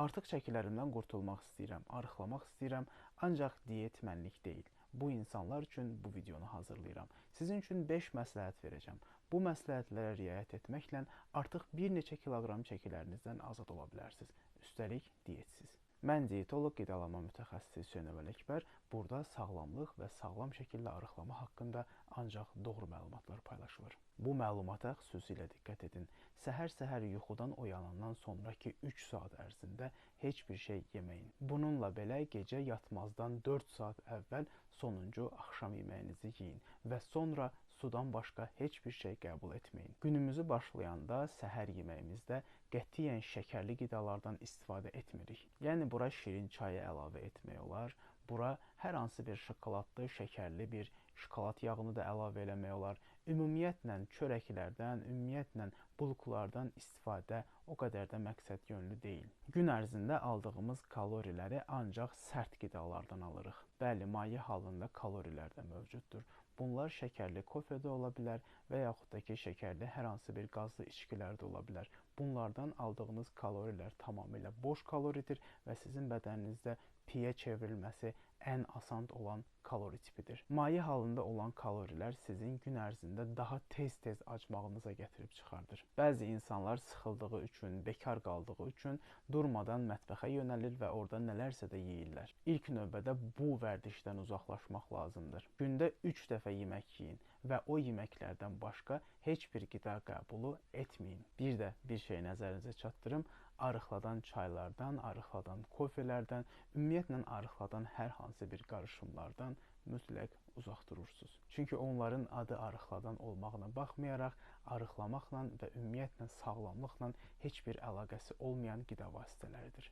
Artıq çəkilərimdən qurtulmaq istəyirəm, arıqlamaq istəyirəm, ancaq diyet mənlik deyil. Bu insanlar üçün bu videonu hazırlayıram. Sizin üçün 5 məsləhət verəcəm. Bu məsləhətlərə riayət etməklə artıq bir neçə kiloqram çəkilərinizdən azad ola bilərsiniz. Üstəlik diyetsiz. Mən diyetoloq, qidalanma mütəxəssisi Hüseyn Ələkbər. Burada sağlamlıq və sağlam şəkildə arıqlama haqqında ancaq doğru məlumatlar paylaşılır. Bu məlumata xüsusilə diqqət edin. Səhər-səhər yuxudan oyanandan sonraki 3 saat ərzində heç bir şey yeməyin. Bununla belə gecə yatmazdan 4 saat əvvəl sonuncu axşam yeməyinizi yeyin və sonra sudan başqa heç bir şey qəbul etməyin. Günümüzü başlayanda səhər yeməyimizdə qətiyyən şəkərli qidalardan istifadə etmirik. Yəni bura şirin çayı əlavə etmək olar. Bura hər hansı bir şokoladlı, şəkərli bir şokolad yağını da əlavə eləmək olar. Ümumiyyətlə çörəklərdən, ümumiyyətlə bulkulardan istifadə o qədər də məqsəd yönlü deyil. Gün ərzində aldığımız kaloriləri ancaq sərt qidalardan alırıq. Bəli, maye halında kalorilər də mövcuddur. Bunlar şəkərli kofe də ola bilər və yaxud da ki, şəkərli hər hansı bir qazlı içkilər də ola bilər. Bunlardan aldığınız kalorilər tamamilə boş kaloridir və sizin bədəninizdə piyə çevrilməsi ən asan olan kalori tipidir. Maye halında olan kalorilər sizin gün ərzində daha tez-tez acmağınıza gətirib çıxardır. Bəzi insanlar sıxıldığı üçün, bekar qaldığı üçün durmadan mətbəxə yönəlir və orada nələrsə də yeyirlər. İlk növbədə bu vərdişdən uzaqlaşmaq lazımdır. Gündə 3 dəfə yemək yeyin və o yeməklərdən başqa heç bir qida qəbulu etməyin. Bir də bir şey nəzərinizə çatdırım. Arıqladan çaylardan, arıqladan kofelərdən, ümumiyyətlə arıqladan hər hansı bir qarışımlardan mütləq uzaq durursunuz. Çünki onların adı arıqladan olmağına baxmayaraq, arıqlamaqla və ümumiyyətlə sağlamlıqla heç bir əlaqəsi olmayan qida vasitələridir.